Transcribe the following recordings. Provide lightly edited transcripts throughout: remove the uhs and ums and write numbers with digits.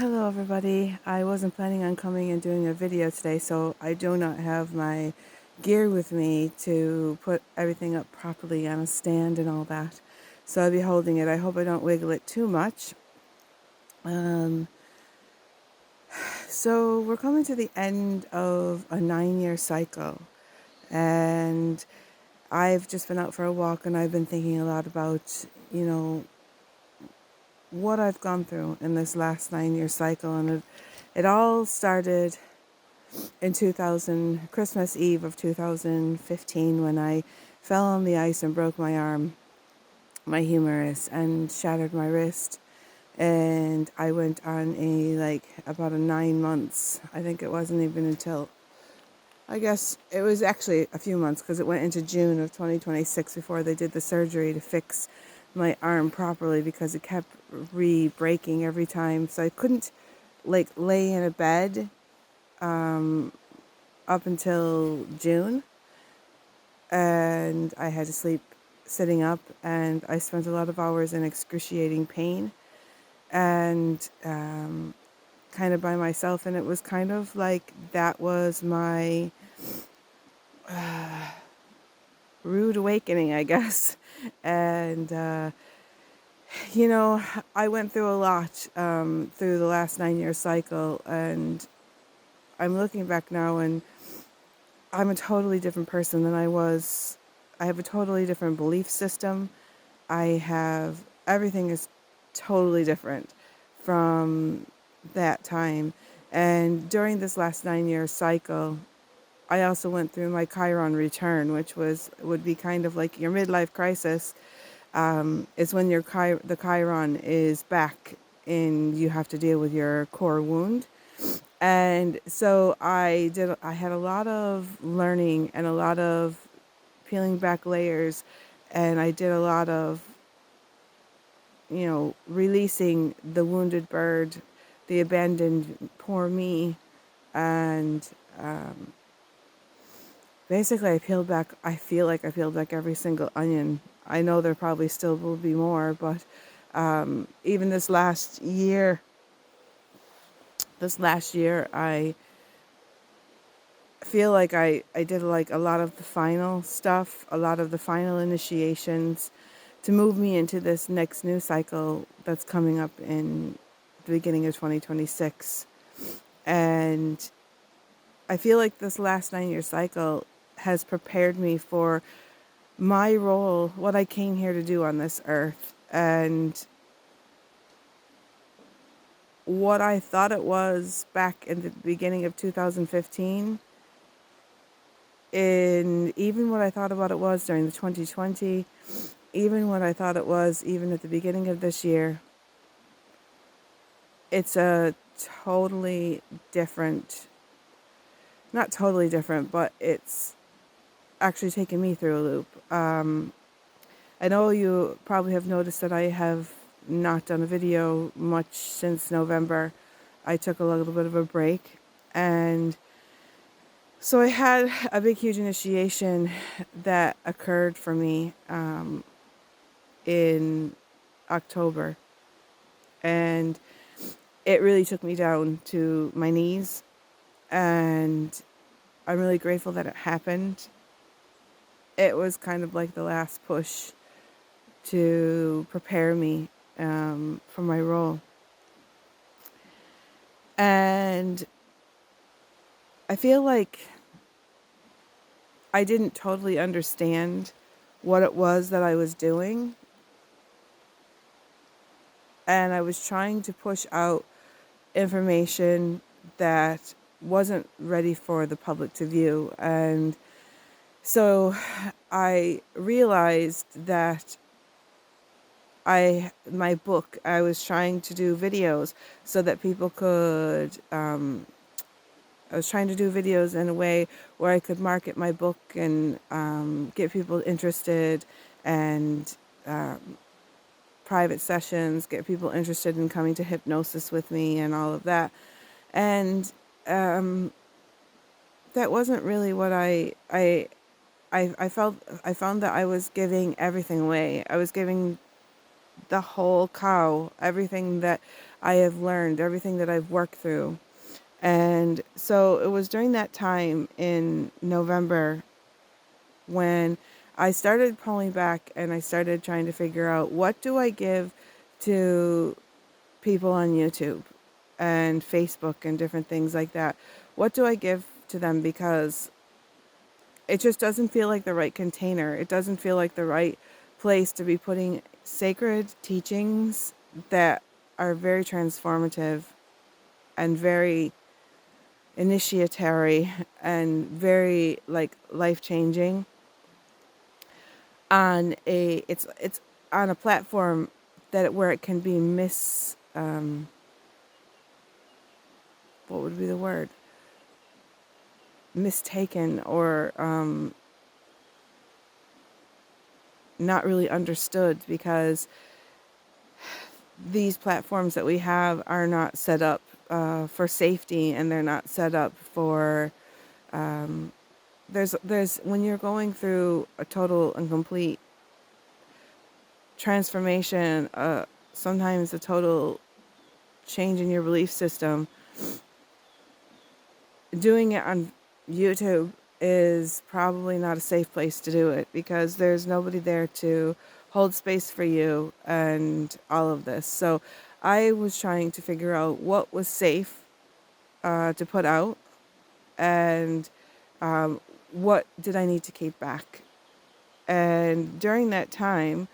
Hello everybody. I wasn't planning on coming and doing a video today, so I do not have my gear with me to put everything up properly on a stand and all that. So I'll be holding it. I hope I don't wiggle it too much. Um, so we're coming to the end of a 9-year cycle, and I've just been out for a walk and I've been thinking a lot about, what I've gone through in this last 9-year cycle, and it all started in Christmas Eve of 2015, when I fell on the ice and broke my arm, my humerus, and shattered my wrist. And I went on about a 9 months. I think it wasn't even until, I guess it was actually a few months, because it went into June of 2026 before they did the surgery to fix my arm properly, because it kept re-breaking every time. So I couldn't lay in a bed up until June, and I had to sleep sitting up, and I spent a lot of hours in excruciating pain and kind of by myself, and it was kind of like that was my rude awakening, I guess. And I went through a lot through the last 9-year cycle, and I'm looking back now, and I'm a totally different person than I was. I have a totally different belief system. Everything is totally different from that time. And during this last 9-year cycle, I also went through my Chiron return, which would be kind of like your midlife crisis. Is when the Chiron is back and you have to deal with your core wound. And so I had a lot of learning and a lot of peeling back layers, and I did a lot of, releasing the wounded bird, the abandoned poor me, and basically I feel like I peeled back every single onion. I know there probably still will be more, but even this last year, I feel like I did like a lot of the final stuff, a lot of the final initiations to move me into this next new cycle that's coming up in the beginning of 2026. And I feel like this last 9-year cycle has prepared me for my role, what I came here to do on this earth, and what I thought it was back in the beginning of 2015, and even what I thought about it was during the 2020, even what I thought it was even at the beginning of this year. It's a totally different, not totally different, but it's actually taken me through a loop. I know you probably have noticed that I have not done a video much since November. I took a little bit of a break, and so I had a big, huge initiation that occurred for me in October, and it really took me down to my knees, and I'm really grateful that it happened. It was kind of like the last push to prepare me for my role. And I feel like I didn't totally understand what it was that I was doing. And I was trying to push out information that wasn't ready for the public to view. And so I realized that I was trying to do videos so that people could, I was trying to do videos in a way where I could market my book and get people interested, and private sessions, get people interested in coming to hypnosis with me and all of that. And that wasn't really what I felt. I found that I was giving everything away. I was giving the whole cow, everything that I have learned, everything that I've worked through. And so it was during that time in November when I started pulling back and I started trying to figure out, what do I give to people on YouTube and Facebook and different things like that? What do I give to them? Because it just doesn't feel like the right container. It doesn't feel like the right place to be putting sacred teachings that are very transformative and very initiatory and very like life changing on a it's on a platform that where it can be what would be the word, mistaken, or not really understood, because these platforms that we have are not set up for safety, and they're not set up for there's when you're going through a total and complete transformation, sometimes a total change in your belief system, doing it on YouTube is probably not a safe place to do it, because there's nobody there to hold space for you and all of this. So I was trying to figure out what was safe to put out, and what did I need to keep back. And during that time,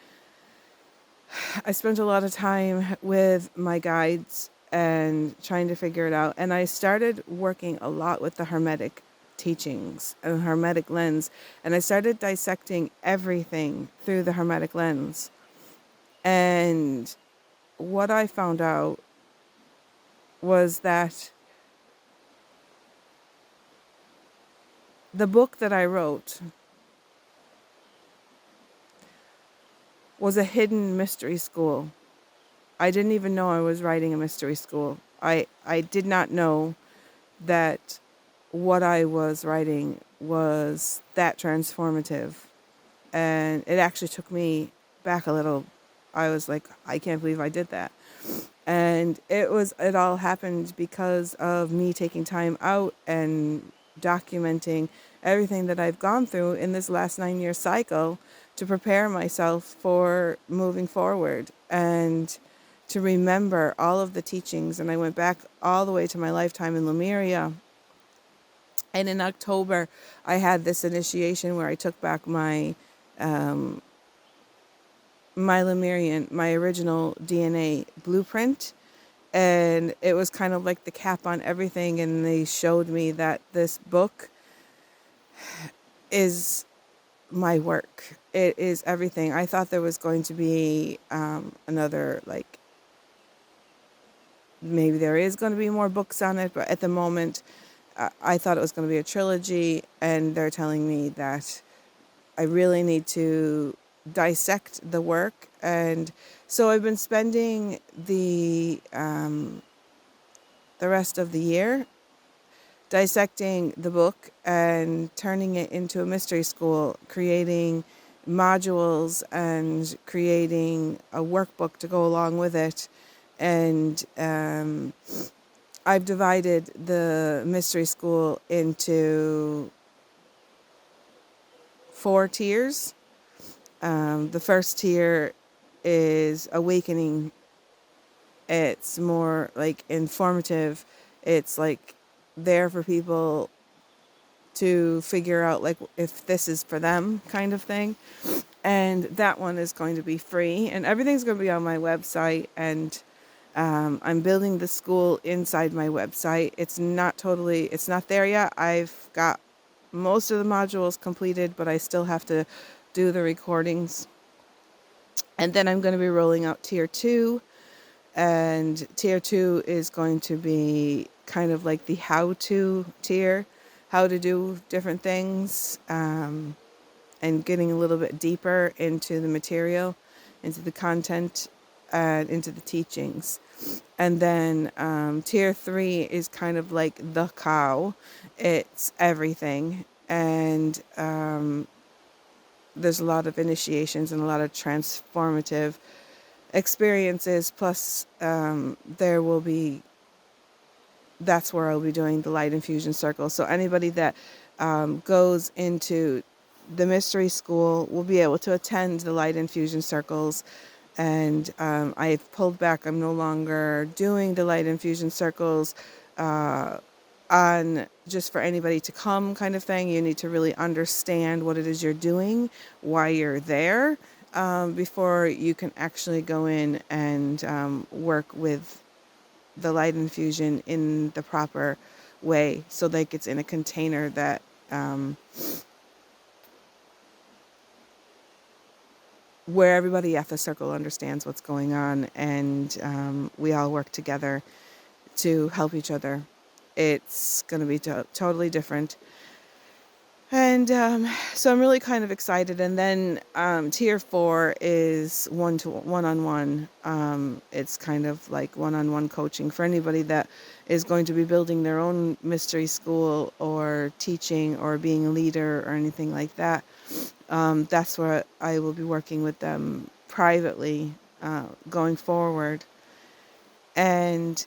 I spent a lot of time with my guides and trying to figure it out. And I started working a lot with the Hermetic teachings and Hermetic lens. And I started dissecting everything through the Hermetic lens. And what I found out was that the book that I wrote was a hidden mystery school. I didn't even know I was writing a mystery school. I did not know that what I was writing was that transformative. And it actually took me back a little. I was like, I can't believe I did that. And it all happened because of me taking time out and documenting everything that I've gone through in this last 9-year cycle to prepare myself for moving forward and to remember all of the teachings. And I went back all the way to my lifetime in Lemuria. And in October, I had this initiation where I took back my my Lemurian, my original DNA blueprint. And it was kind of like the cap on everything. And they showed me that this book is my work. It is everything. I thought there was going to be another, like, maybe there is going to be more books on it. But at the moment, I thought it was going to be a trilogy. And they're telling me that I really need to dissect the work. And so I've been spending the rest of the year dissecting the book and turning it into a mystery school, creating modules and creating a workbook to go along with it. And I've divided the mystery school into 4 tiers. The first tier is awakening. It's more like informative. It's like there for people to figure out like if this is for them, kind of thing. And that one is going to be free, and everything's going to be on my website. And I'm building the school inside my website. It's not there yet. I've got most of the modules completed, but I still have to do the recordings. And then I'm going to be rolling out tier 2. And tier 2 is going to be kind of like the how-to tier, how to do different things, and getting a little bit deeper into the material, into the content, and into the teachings. And then tier 3 is kind of like the cow. It's everything. And there's a lot of initiations and a lot of transformative experiences. Plus, there will be, that's where I'll be doing the light infusion circle. So anybody that goes into the mystery school will be able to attend the light infusion circles. And I've pulled back. I'm no longer doing the light infusion circles on just for anybody to come kind of thing. You need to really understand what it is you're doing, why you're there, before you can actually go in and work with the light infusion in the proper way, so like it's in a container that where everybody at the circle understands what's going on, and we all work together to help each other. It's going to be totally different. And so I'm really kind of excited. And then tier 4 is one-on-one. It's kind of like one-on-one coaching for anybody that is going to be building their own mystery school or teaching or being a leader or anything like that. That's where I will be working with them privately going forward. And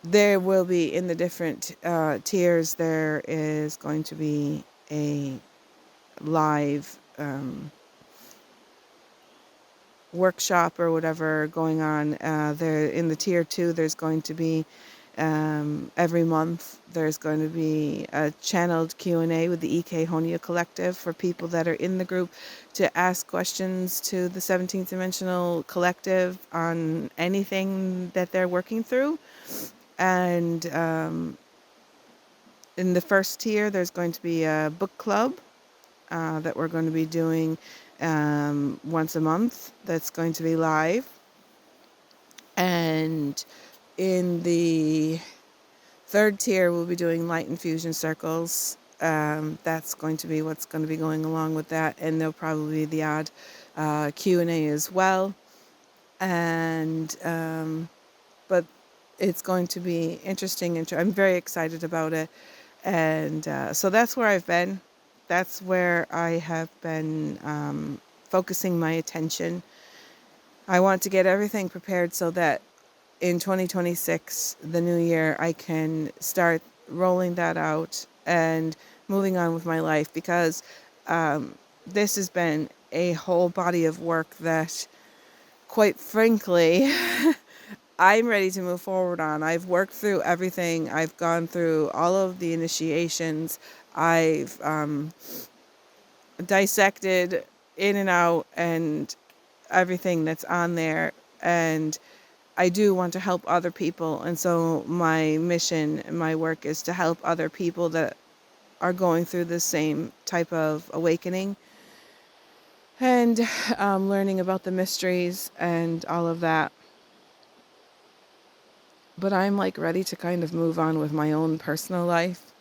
there will be, in the different tiers, there is going to be a live workshop or whatever going on. There in the tier 2, there's going to be every month there's going to be a channeled Q&A with the EK Honia Collective for people that are in the group to ask questions to the 17th Dimensional Collective on anything that they're working through. And in the first tier, there's going to be a book club that we're going to be doing once a month. That's going to be live. And in the third tier, we'll be doing light infusion circles. That's going to be what's going to be going along with that. And there'll probably be the odd Q&A as well. And but it's going to be interesting. I'm very excited about it. And so that's where I've been. That's where I have been focusing my attention. I want to get everything prepared so that in 2026, the new year, I can start rolling that out and moving on with my life, because this has been a whole body of work that, quite frankly, I'm ready to move forward on. I've worked through everything. I've gone through all of the initiations. I've dissected in and out and everything that's on there. And I do want to help other people. And so my mission and my work is to help other people that are going through the same type of awakening and learning about the mysteries and all of that. But I'm like ready to kind of move on with my own personal life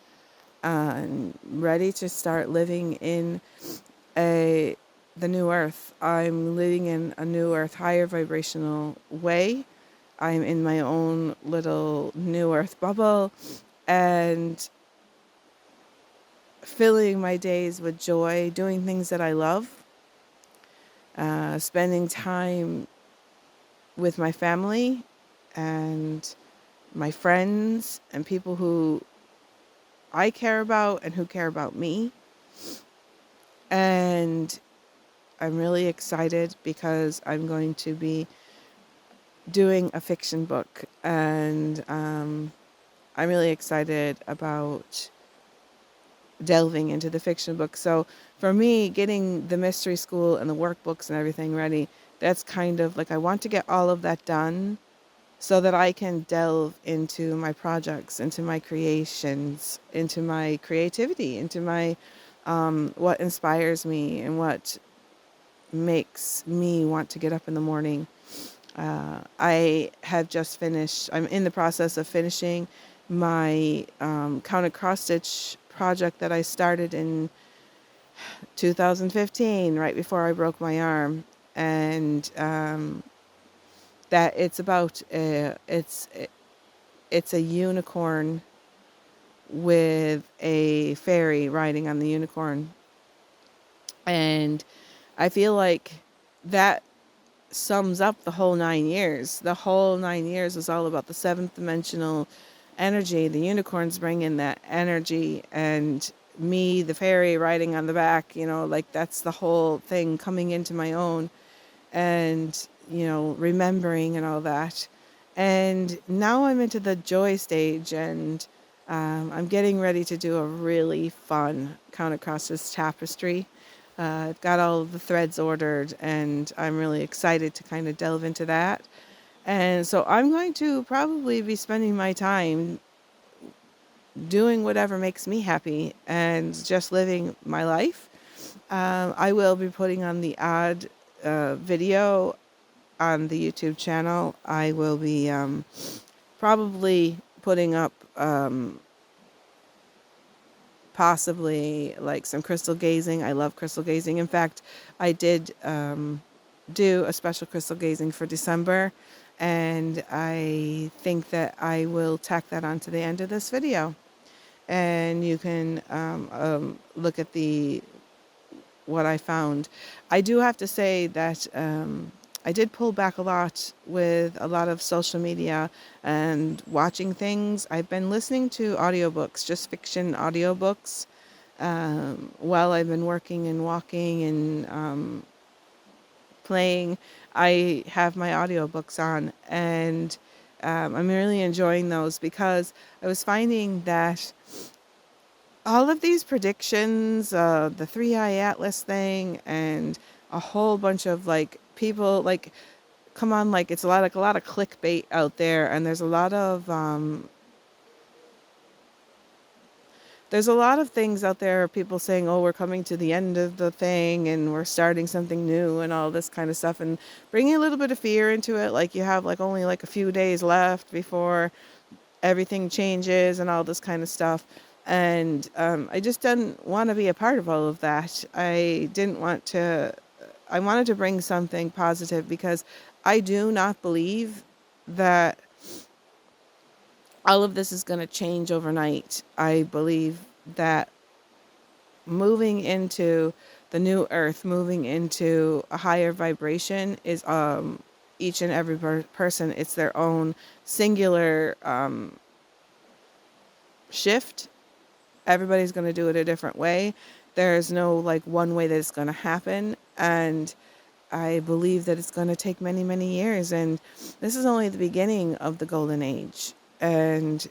and ready to start living in the new earth. I'm living in a new earth, higher vibrational way. I'm in my own little new earth bubble and filling my days with joy, doing things that I love, spending time with my family and my friends and people who I care about and who care about me. And I'm really excited because I'm going to be doing a fiction book, and I'm really excited about delving into the fiction book. So for me, getting the mystery school and the workbooks and everything ready, that's kind of like I want to get all of that done so that I can delve into my projects, into my creations, into my creativity, into my what inspires me and what makes me want to get up in the morning. I have just finished, I'm in the process of finishing my counted cross stitch project that I started in 2015, right before I broke my arm. And that it's about, it's a unicorn with a fairy riding on the unicorn. And I feel like that sums up the whole 9 years. The whole 9 years is all about the seventh dimensional energy. The unicorns bring in that energy, and me, the fairy, riding on the back, like that's the whole thing, coming into my own and, remembering and all that. And now I'm into the joy stage, and I'm getting ready to do a really fun Count Across This Tapestry. I've got all of the threads ordered, and I'm really excited to kind of delve into that. And so I'm going to probably be spending my time doing whatever makes me happy and just living my life. I will be putting on the odd video on the YouTube channel. I will be probably putting up possibly like some crystal gazing. I love crystal gazing. In fact, I did do a special crystal gazing for December, and I think that I will tack that onto the end of this video. And you can look at what I found. I do have to say that I did pull back a lot with a lot of social media and watching things. I've been listening to audiobooks, just fiction audiobooks, while I've been working and walking and playing. I have my audiobooks on, and I'm really enjoying those because I was finding that all of these predictions, the Three Eye Atlas thing, and a whole bunch of like people, like, come on, like it's a lot of clickbait out there, and there's a lot of things out there, people saying, oh, we're coming to the end of the thing and we're starting something new and all this kind of stuff, and bringing a little bit of fear into it, like you have like only like a few days left before everything changes and all this kind of stuff. And I just didn't want to be a part of all of that. I wanted to bring something positive, because I do not believe that all of this is going to change overnight. I believe that moving into the new earth, moving into a higher vibration is each and every person, it's their own singular shift. Everybody's going to do it a different way. There's no like one way that it's going to happen. And I believe that it's going to take many, many years. And this is only the beginning of the golden age. And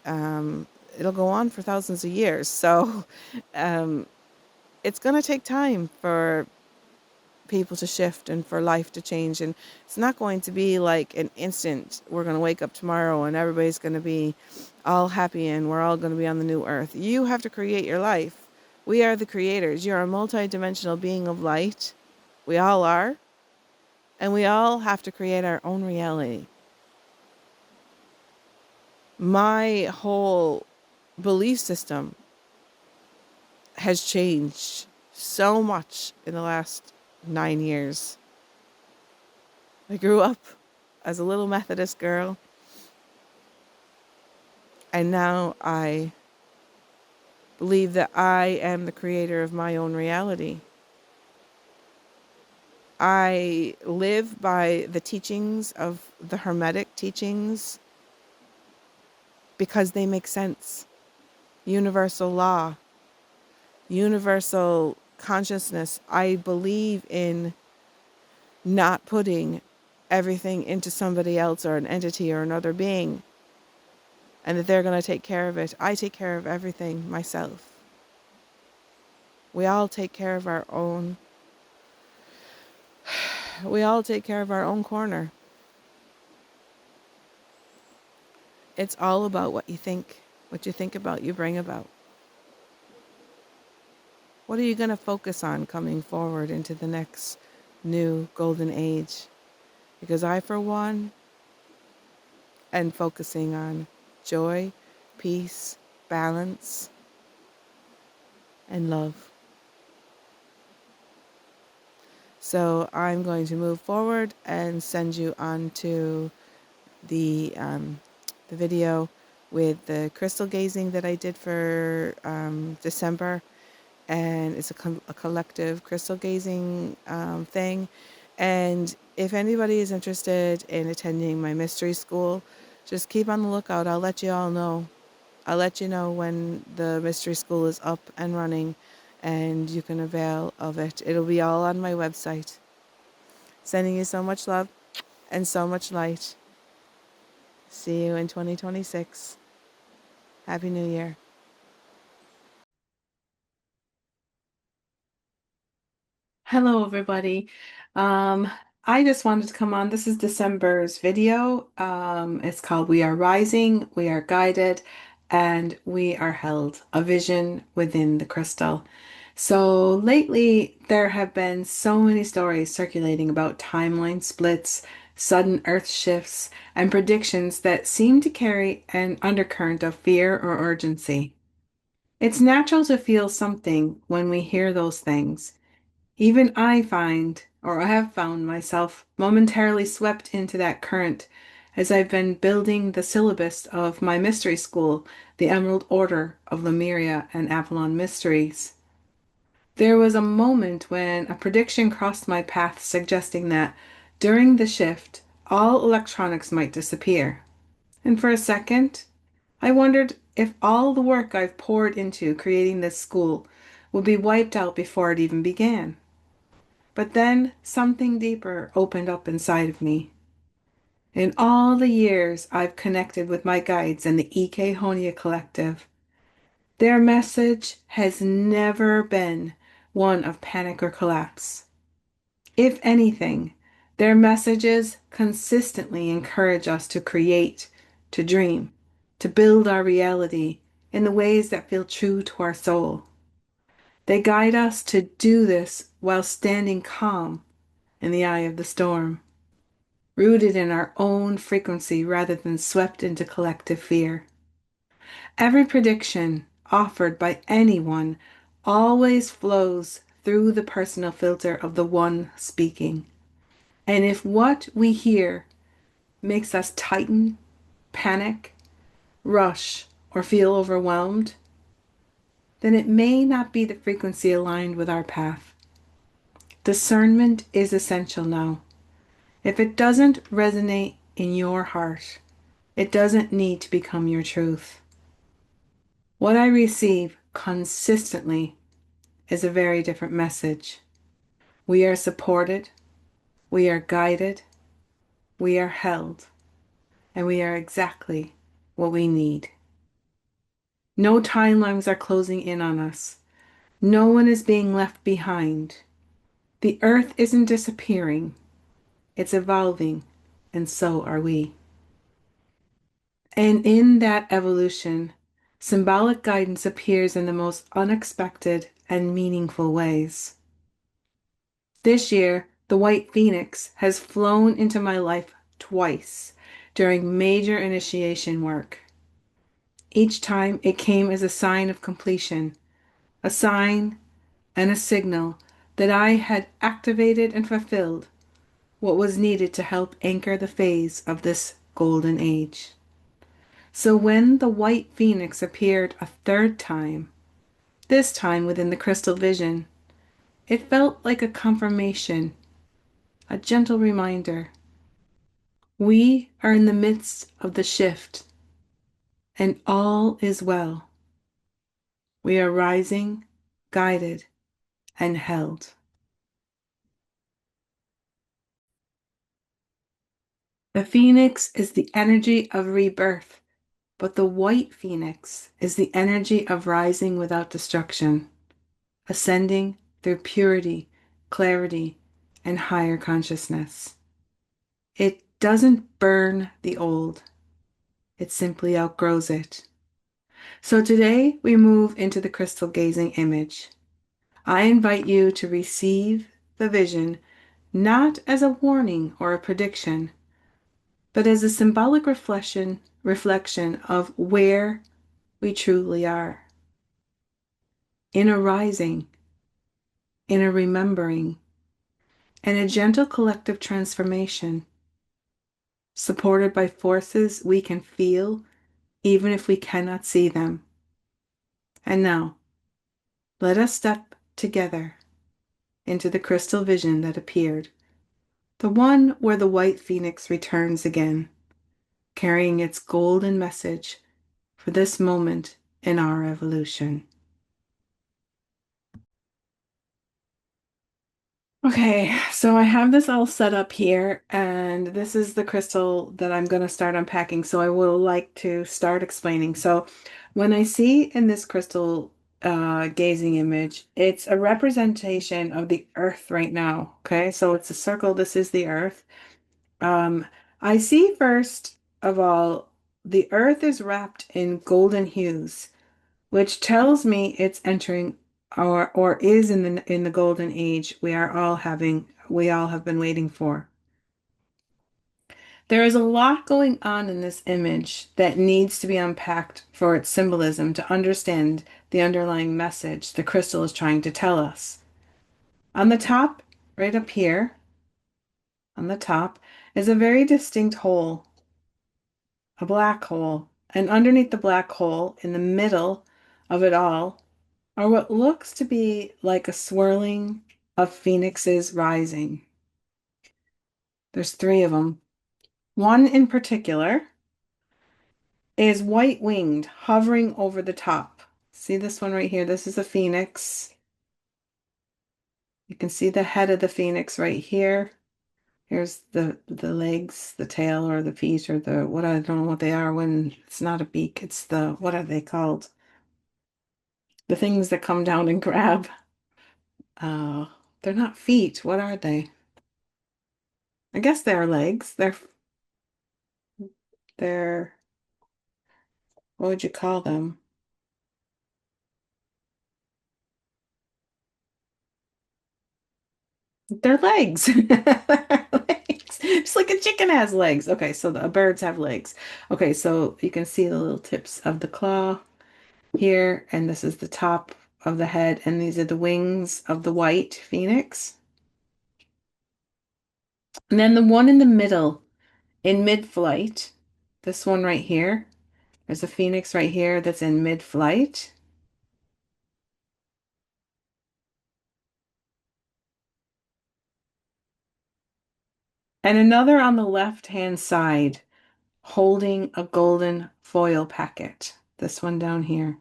it'll go on for thousands of years. So it's going to take time for people to shift and for life to change. And it's not going to be like an instant, we're going to wake up tomorrow and everybody's going to be all happy and we're all going to be on the new earth. You have to create your life. We are the creators. You're a multidimensional being of light. We all are. And we all have to create our own reality. My whole belief system has changed so much in the last 9 years. I grew up as a little Methodist girl, and now I believe that I am the creator of my own reality. I live by the teachings of the Hermetic teachings because they make sense. Universal law, universal consciousness. I believe in not putting everything into somebody else or an entity or another being, and that they're going to take care of it. I take care of everything myself. We all take care of our own. We all take care of our own corner. It's all about what you think. What you think about, you bring about. What are you going to focus on coming forward into the next new golden age? Because I, for one, am focusing on joy, peace, balance, and love. So I'm going to move forward and send you on to the video with the crystal gazing that I did for December. And it's a collective crystal gazing thing. And if anybody is interested in attending my mystery school, just keep on the lookout. I'll let you all know. I'll let you know when the mystery school is up and running and you can avail of it. It'll be all on my website. Sending you so much love and so much light. See you in 2026. Happy New Year. Hello, everybody. Um, I just wanted to come on. This is December's video. It's called We Are Rising, We Are Guided, and We Are Held, a vision within the crystal. So lately, there have been so many stories circulating about timeline splits, sudden earth shifts, and predictions that seem to carry an undercurrent of fear or urgency. It's natural to feel something when we hear those things. Even I find, or I have found myself momentarily swept into that current as I've been building the syllabus of my mystery school, the Emerald Order of Lemuria and Avalon Mysteries. There was a moment when a prediction crossed my path suggesting that during the shift, all electronics might disappear. And for a second, I wondered if all the work I've poured into creating this school would be wiped out before it even began. But then something deeper opened up inside of me. In all the years I've connected with my guides and the EK Honia Collective, their message has never been one of panic or collapse. If anything, their messages consistently encourage us to create, to dream, to build our reality in the ways that feel true to our soul. They guide us to do this while standing calm in the eye of the storm, rooted in our own frequency rather than swept into collective fear. Every prediction offered by anyone always flows through the personal filter of the one speaking. And if what we hear makes us tighten, panic, rush, or feel overwhelmed, then it may not be the frequency aligned with our path. Discernment is essential now. If it doesn't resonate in your heart, it doesn't need to become your truth. What I receive consistently is a very different message. We are supported, we are guided, we are held, and we are exactly what we need. No timelines are closing in on us. No one is being left behind. The earth isn't disappearing, it's evolving, and so are we. And in that evolution, symbolic guidance appears in the most unexpected and meaningful ways. This year, the White Phoenix has flown into my life twice during major initiation work. Each time it came as a sign of completion, a sign and a signal that I had activated and fulfilled what was needed to help anchor the phase of this golden age. So when the white phoenix appeared a third time, this time within the crystal vision, it felt like a confirmation, a gentle reminder. We are in the midst of the shift, and all is well. We are rising, guided, and held. The phoenix is the energy of rebirth, but the white phoenix is the energy of rising without destruction, ascending through purity, clarity, and higher consciousness. It doesn't burn the old, it simply outgrows it. So today we move into the crystal gazing image. I invite you to receive the vision not as a warning or a prediction, but as a symbolic reflection of where we truly are. In a rising, in a remembering, and a gentle collective transformation, supported by forces we can feel even if we cannot see them. And now, let us step together into the crystal vision that appeared the one where the white phoenix returns again, carrying its golden message for this moment in our evolution. Okay, so I have this all set up here, and this is the crystal that I'm going to start unpacking. So I will like to start explaining. So when I see in this crystal gazing image, it's a representation of the earth right now. Okay, so it's a circle. This is the earth. Um, I see first of all, the earth is wrapped in golden hues, which tells me it's entering or is in the golden age we all have been waiting for. There is a lot going on in this image that needs to be unpacked for its symbolism to understand the underlying message the crystal is trying to tell us. On the top, right up here, on the top, is a very distinct hole, a black hole. And underneath the black hole, in the middle of it all, are what looks to be like a swirling of phoenixes rising. There's three of them. One in particular is white winged, hovering over the top. See this one right here? This is a phoenix. You can see the head of the phoenix right here. Here's the legs, the tail, or the feet, or the what I don't know what they are when it's not a beak. It's the what are they called? The things that come down and grab. Uh, they're not feet. What are they? I guess they're legs. They're what would you call them? They're legs. They're legs. Just like a chicken has legs. Okay, so the birds have legs. Okay, so you can see the little tips of the claw here, and this is the top of the head, and these are the wings of the white phoenix. And then the one in the middle, in mid-flight, this one right here, there's a phoenix right here that's in mid-flight. And another on the left-hand side holding a golden foil packet. This one down here.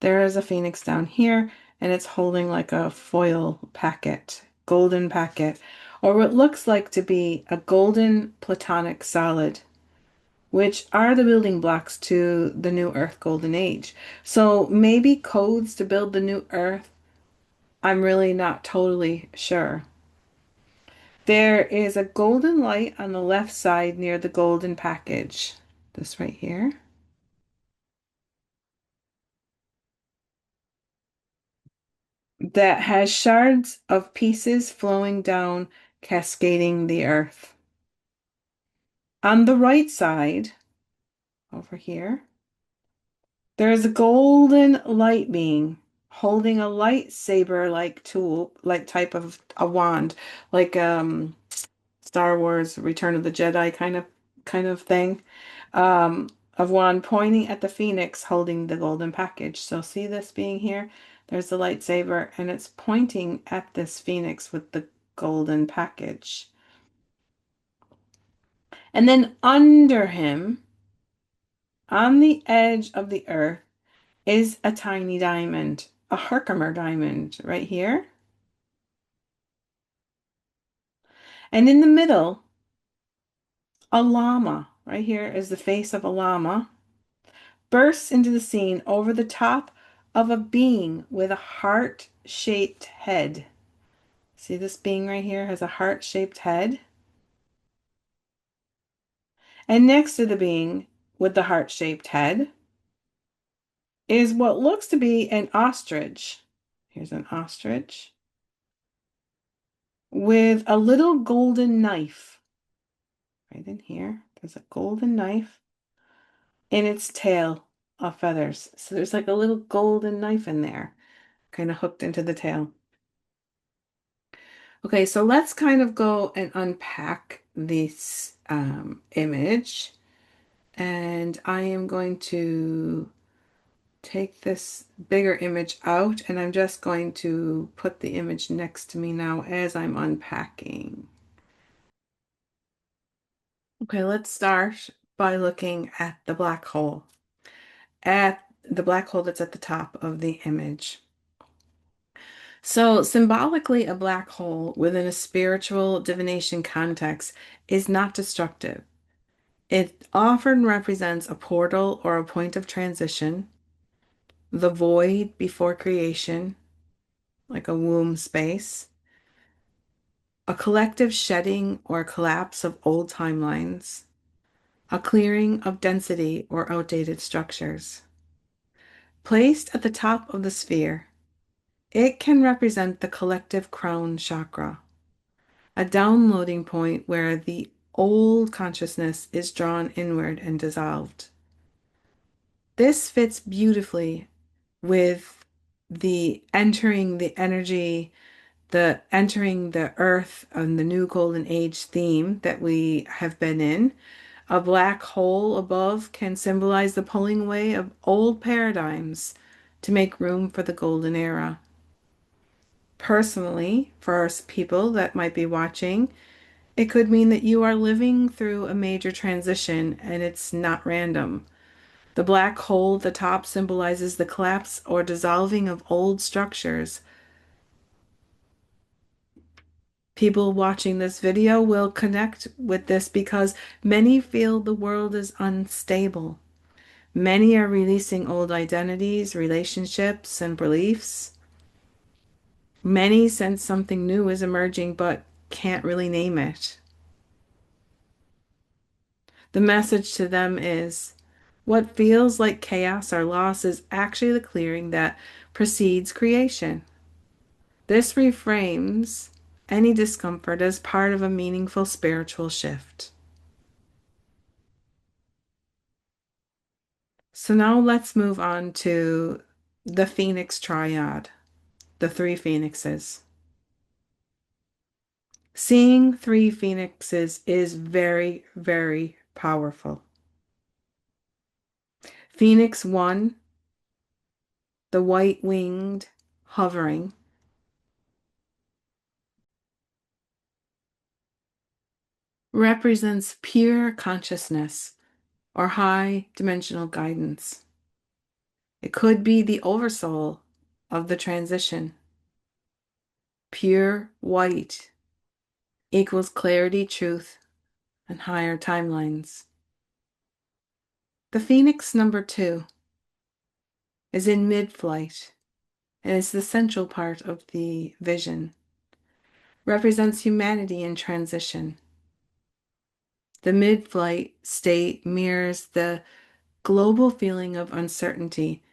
There is a phoenix down here, and it's holding like a foil packet, golden packet, or what looks like to be a golden platonic solid, which are the building blocks to the new Earth Golden Age. So maybe codes to build the new Earth. I'm really not totally sure. There is a golden light on the left side near the golden package. This right here. That has shards of pieces flowing down, cascading the earth. On the right side, over here, there is a golden light being holding a lightsaber-like tool, like type of a wand, like Star Wars Return of the Jedi kind of thing. Um, of one pointing at the phoenix holding the golden package. So see this being here? There's the lightsaber, and it's pointing at this phoenix with the golden package. And then under him, on the edge of the earth, is a tiny diamond, a Herkimer diamond right here. And in the middle, a llama. Right here is the face of a llama. Bursts into the scene over the top of a being with a heart-shaped head. See this being right here has a heart-shaped head. And next to the being with the heart-shaped head is what looks to be an ostrich. Here's an ostrich with a little golden knife. Right in here, there's a golden knife in its tail of feathers. So there's like a little golden knife in there, kind of hooked into the tail. Okay, so let's kind of go and unpack this image. And I am going to take this bigger image out, and I'm just going to put the image next to me now as I'm unpacking. Okay, let's start by looking at the black hole, at the black hole that's at the top of the image. So, symbolically, a black hole within a spiritual divination context is not destructive. It often represents a portal or a point of transition, the void before creation, like a womb space, a collective shedding or collapse of old timelines, a clearing of density or outdated structures. Placed at the top of the sphere, it can represent the collective crown chakra, a downloading point where the old consciousness is drawn inward and dissolved. This fits beautifully with the energy, the entering the earth and the new golden age theme that we have been in. A black hole above can symbolize the pulling away of old paradigms to make room for the golden era. Personally, for people that might be watching, it could mean that you are living through a major transition and it's not random. The black hole at the top symbolizes the collapse or dissolving of old structures. People watching this video will connect with this because many feel the world is unstable. Many are releasing old identities, relationships, and beliefs. Many sense something new is emerging but can't really name it. The message to them is what feels like chaos or loss is actually the clearing that precedes creation. This reframes any discomfort as part of a meaningful spiritual shift. So now let's move on to the Phoenix Triad, the three phoenixes. Seeing three phoenixes is very, very powerful. Phoenix 1, the white winged hovering, represents pure consciousness or high dimensional guidance. It could be the oversoul of the transition. Pure white equals clarity, truth, and higher timelines. The Phoenix number 2 is in mid-flight and is the central part of the vision. Represents humanity in transition. The mid-flight state mirrors the global feeling of uncertainty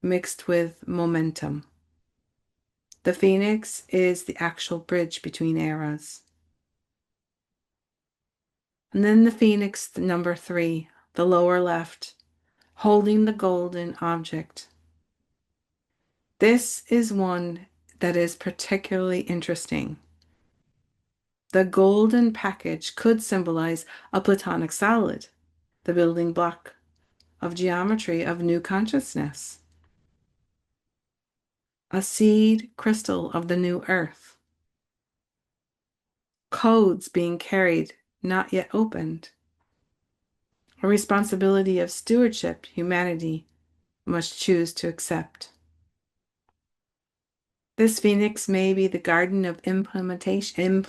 mixed with momentum. The phoenix is the actual bridge between eras. And then the phoenix number 3, the lower left, holding the golden object. This is one that is particularly interesting. The golden package could symbolize a platonic solid, the building block of geometry of new consciousness, a seed crystal of the new earth, codes being carried, not yet opened, a responsibility of stewardship humanity must choose to accept. This phoenix may be the garden of implementation,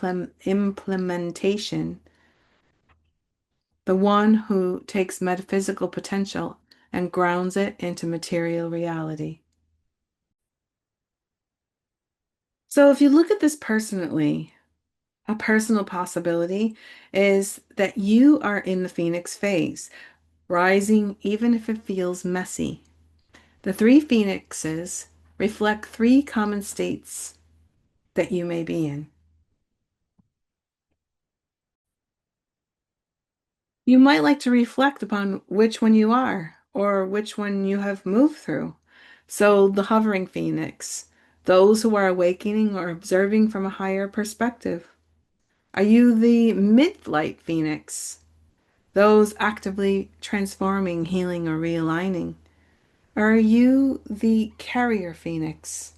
the one who takes metaphysical potential and grounds it into material reality. So if you look at this personally, a personal possibility is that you are in the phoenix phase, rising even if it feels messy. The three phoenixes reflect three common states that you may be in. You might like to reflect upon which one you are or which one you have moved through. So, the hovering phoenix, those who are awakening or observing from a higher perspective. Are you the mid-flight phoenix, those actively transforming, healing, or realigning? Or are you the carrier phoenix,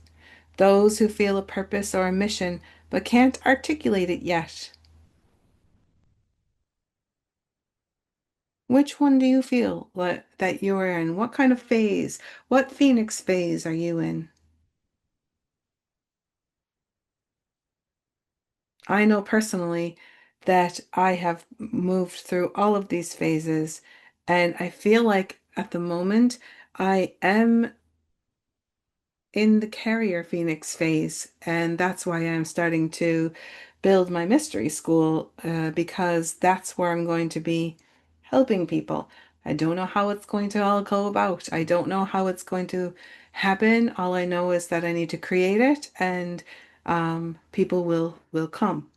those who feel a purpose or a mission but can't articulate it yet? Which one do you feel that you're in? What kind of phase? What Phoenix phase are you in? I know personally that I have moved through all of these phases, and I feel like at the moment I am in the carrier phoenix phase, and that's why I'm starting to build my mystery school because that's where I'm going to be helping people. I don't know how it's going to all go about. I don't know how it's going to happen. All I know is that I need to create it, and people will come.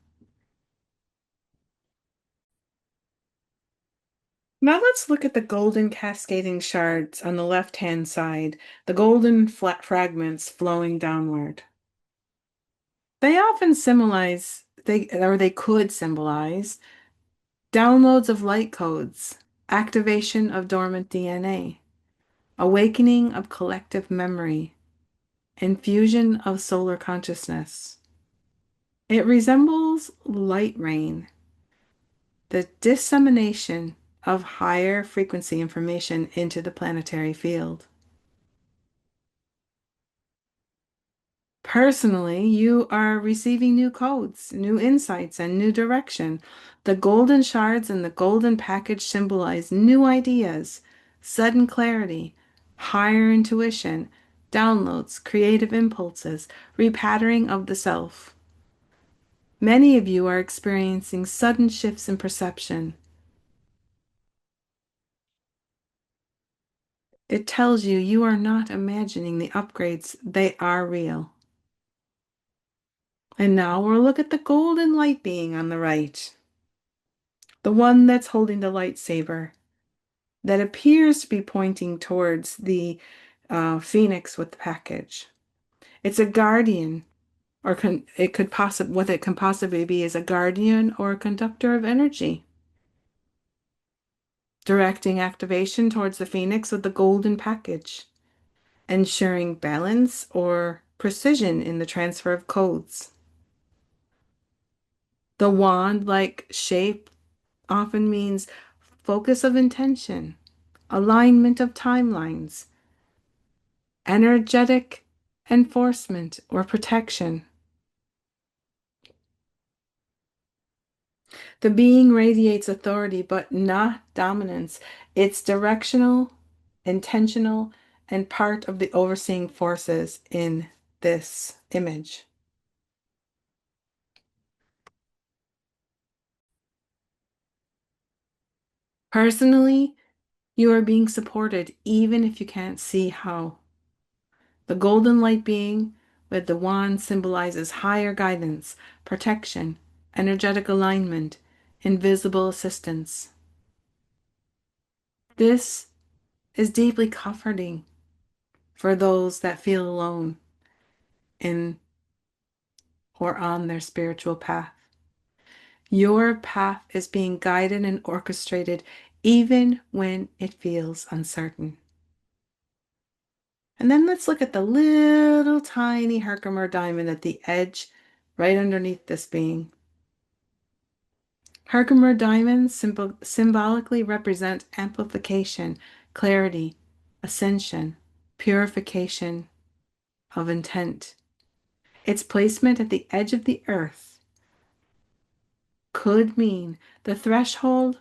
Now let's look at the golden cascading shards on the left-hand side, the golden flat fragments flowing downward. They often symbolize, they could symbolize downloads of light codes, activation of dormant DNA, awakening of collective memory, infusion of solar consciousness. It resembles light rain, the dissemination of higher frequency information into the planetary field. Personally, you are receiving new codes, new insights, and new direction. The golden shards and the golden package symbolize new ideas, sudden clarity, higher intuition, downloads, creative impulses, repatterning of the self. Many of you are experiencing sudden shifts in perception. It tells you you are not imagining the upgrades, they are real. And now we'll look at the golden light being on the right. The one that's holding the lightsaber that appears to be pointing towards the phoenix with the package. It's a guardian, or it could possibly what it can possibly be is a guardian or a conductor of energy, directing activation towards the phoenix with the golden package, ensuring balance or precision in the transfer of codes. The wand-like shape often means focus of intention, alignment of timelines, energetic enforcement or protection. The being radiates authority, but not dominance. It's directional, intentional, and part of the overseeing forces in this image. Personally, you are being supported even if you can't see how. The golden light being with the wand symbolizes higher guidance, protection, energetic alignment, invisible assistance. This is deeply comforting for those that feel alone in or on their spiritual path. Your path is being guided and orchestrated even when it feels uncertain. And then let's look at the little tiny Herkimer diamond at the edge, right underneath this being. Herkimer diamonds symbolically represent amplification, clarity, ascension, purification of intent. Its placement at the edge of the earth could mean the threshold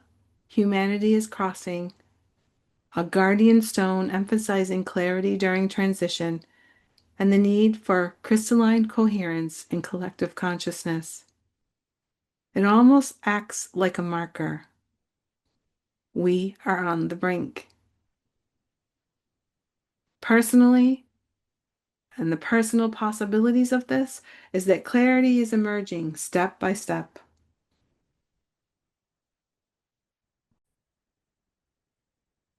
humanity is crossing, a guardian stone emphasizing clarity during transition, and the need for crystalline coherence in collective consciousness. It almost acts like a marker. We are on the brink. Personally, and the personal possibilities of this is that clarity is emerging step by step.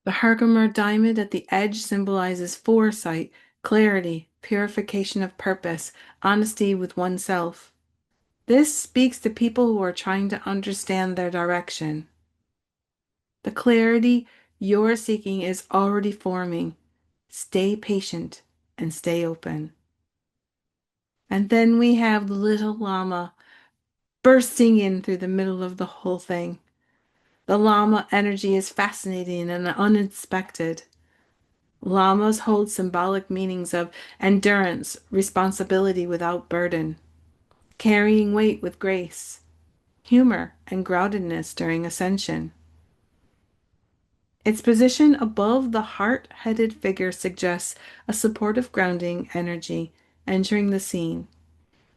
The Herkimer diamond at the edge symbolizes foresight, clarity, purification of purpose, honesty with oneself. This speaks to people who are trying to understand their direction. The clarity you're seeking is already forming. Stay patient and stay open. And then we have the little llama bursting in through the middle of the whole thing. The llama energy is fascinating and unexpected. Llamas hold symbolic meanings of endurance, responsibility without burden, carrying weight with grace, humor, and groundedness during ascension. Its position above the heart-headed figure suggests a supportive grounding energy entering the scene,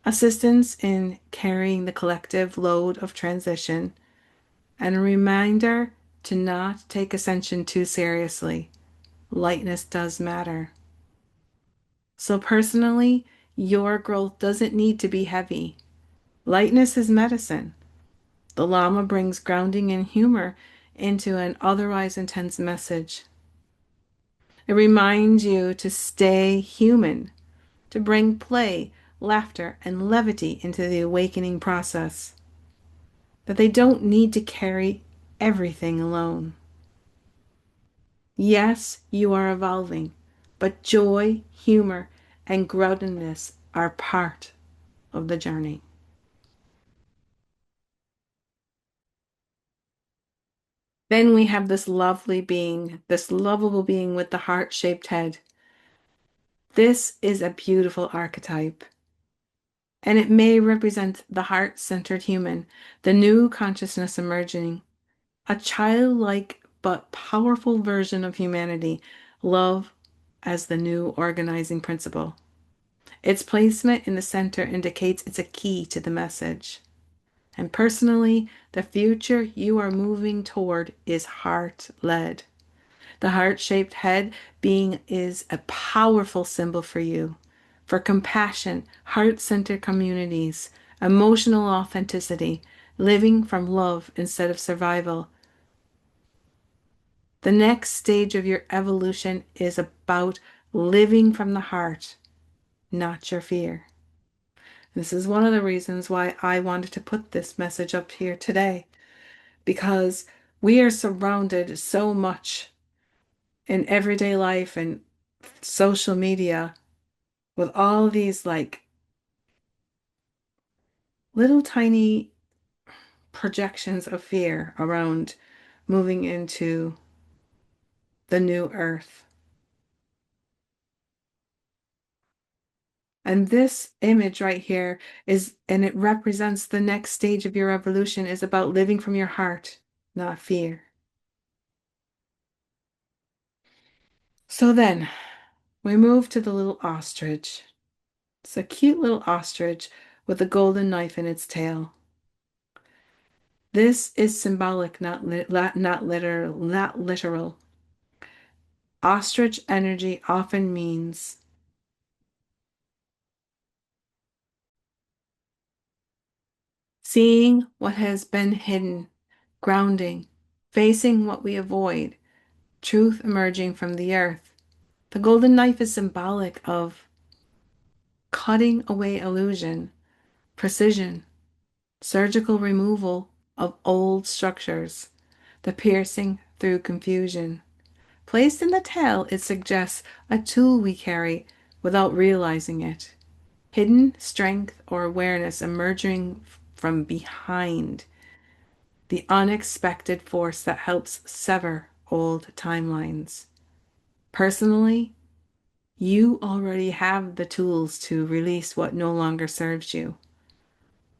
assistance in carrying the collective load of transition, and a reminder to not take ascension too seriously. Lightness does matter. So, personally, your growth doesn't need to be heavy. Lightness is medicine. The Lama brings grounding and humor into an otherwise intense message. It reminds you to stay human, to bring play, laughter, and levity into the awakening process, that they don't need to carry everything alone. Yes, you are evolving, but joy, humor, and groundedness are part of the journey. Then we have this lovely being, this lovable being with the heart-shaped head. This is a beautiful archetype, and it may represent the heart-centered human, the new consciousness emerging, a childlike but powerful version of humanity, love as the new organizing principle. Its placement in the center indicates it's a key to the message. And personally, the future you are moving toward is heart-led. The heart-shaped head being is a powerful symbol for you, for compassion, heart-centered communities, emotional authenticity, living from love instead of survival. The next stage of your evolution is about living from the heart, not your fear. This is one of the reasons why I wanted to put this message up here today, because we are surrounded so much in everyday life and social media with all these like little tiny projections of fear around moving into the new earth. And this image right here is, and it represents the next stage of your evolution, is about living from your heart, not fear. So then we move to the little ostrich. It's a cute little ostrich with a golden knife in its tail. This is symbolic, not literal. Ostrich energy often means seeing what has been hidden, grounding, facing what we avoid, truth emerging from the earth. The golden knife is symbolic of cutting away illusion, precision, surgical removal of old structures, the piercing through confusion. Placed in the tail, it suggests a tool we carry without realizing it. Hidden strength or awareness emerging from behind. The unexpected force that helps sever old timelines. Personally, you already have the tools to release what no longer serves you.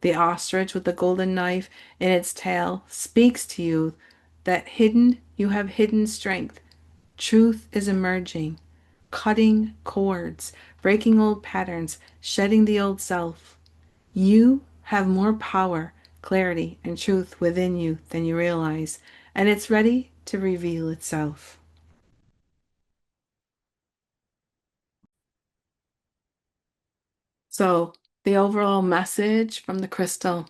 The ostrich with the golden knife in its tail speaks to you that you have hidden strength. Truth is emerging, cutting cords, breaking old patterns, shedding the old self. You have more power, clarity, and truth within you than you realize, and it's ready to reveal itself. So, the overall message from the crystal.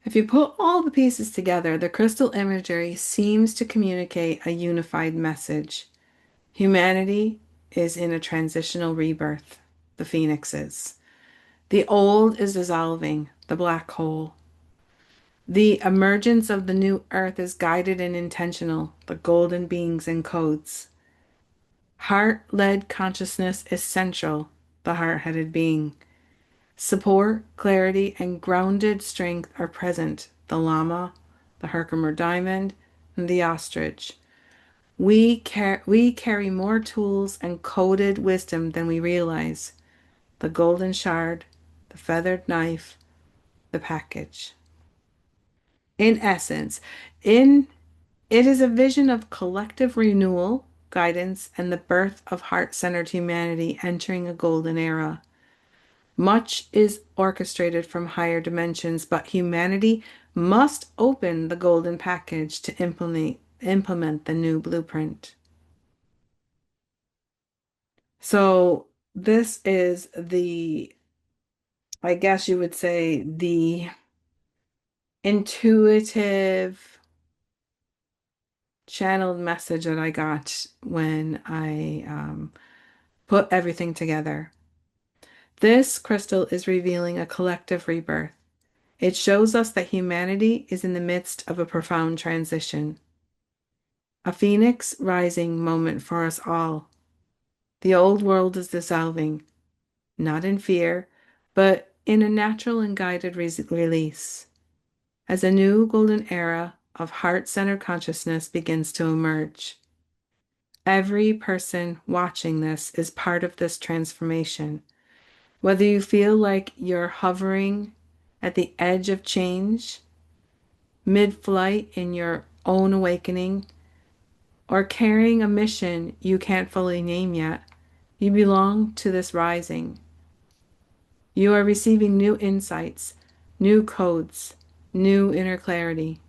If you put all the pieces together, the crystal imagery seems to communicate a unified message. Humanity is in a transitional rebirth, the phoenix is. The old is dissolving, the black hole. The emergence of the new earth is guided and intentional, the golden beings and codes. Heart-led consciousness is central, the heart-headed being. Support, clarity, and grounded strength are present, the Lama, the Herkimer Diamond, and the ostrich. We carry more tools and coded wisdom than we realize. The golden shard, the feathered knife, the package. In essence, in it is a vision of collective renewal, guidance, and the birth of heart-centered humanity entering a golden era. Much is orchestrated from higher dimensions, but humanity must open the golden package to implement the new blueprint. So this is I guess you would say, the intuitive channeled message that I got when I put everything together. This crystal is revealing a collective rebirth. It shows us that humanity is in the midst of a profound transition, a phoenix rising moment for us all. The old world is dissolving, not in fear, but in a natural and guided release, as a new golden era of heart-centered consciousness begins to emerge. Every person watching this is part of this transformation. Whether you feel like you're hovering at the edge of change, mid-flight in your own awakening, or carrying a mission you can't fully name yet, you belong to this rising. You are receiving new insights, new codes, new inner clarity.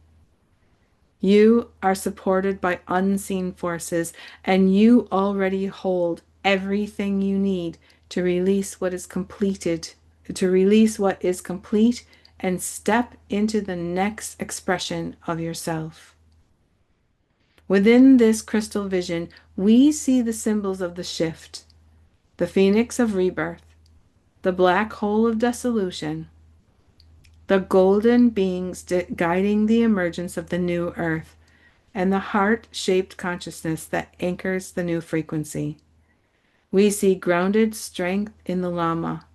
You are supported by unseen forces, and you already hold everything you need to release what is completed, to release what is complete and step into the next expression of yourself. Within this crystal vision, we see the symbols of the shift, the phoenix of rebirth, the black hole of dissolution, the golden beings guiding the emergence of the new earth, and the heart-shaped consciousness that anchors the new frequency. We see grounded strength in the llama,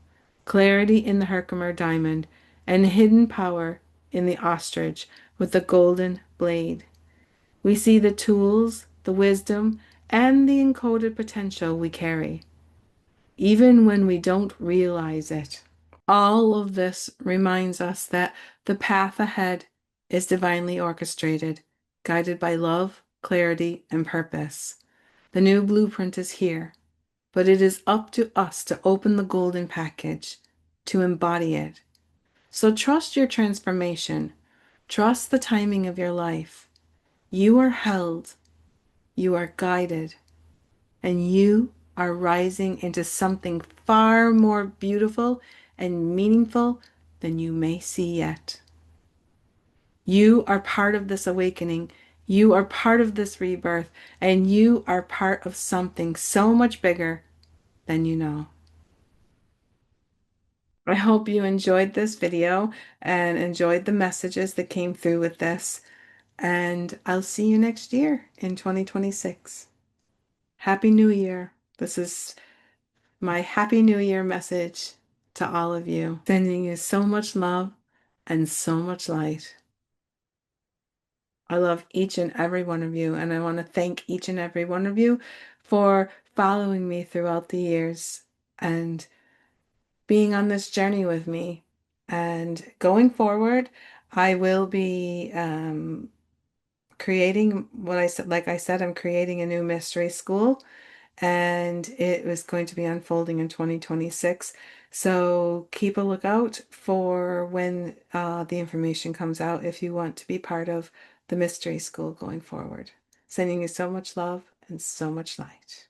clarity in the Herkimer diamond, and hidden power in the ostrich with the golden blade. We see the tools, the wisdom, and the encoded potential we carry, even when we don't realize it. All of this reminds us that the path ahead is divinely orchestrated, guided by love, clarity, and purpose. The new blueprint is here, but it is up to us to open the golden package, to embody it. So trust your transformation. Trust the timing of your life. You are held, you are guided, and you are rising into something far more beautiful and meaningful than you may see yet. You are part of this awakening. You are part of this rebirth, and you are part of something so much bigger than you know. I hope you enjoyed this video and enjoyed the messages that came through with this. And I'll see you next year in 2026. Happy New Year. This is my Happy New Year message to all of you. Sending you so much love and so much light. I love each and every one of you, and I want to thank each and every one of you for following me throughout the years and being on this journey with me. And going forward, I will be creating what I said, like I said, I'm creating a new mystery school, and it was going to be unfolding in 2026. So keep a lookout for when the information comes out if you want to be part of the mystery school going forward. Sending you so much love and so much light.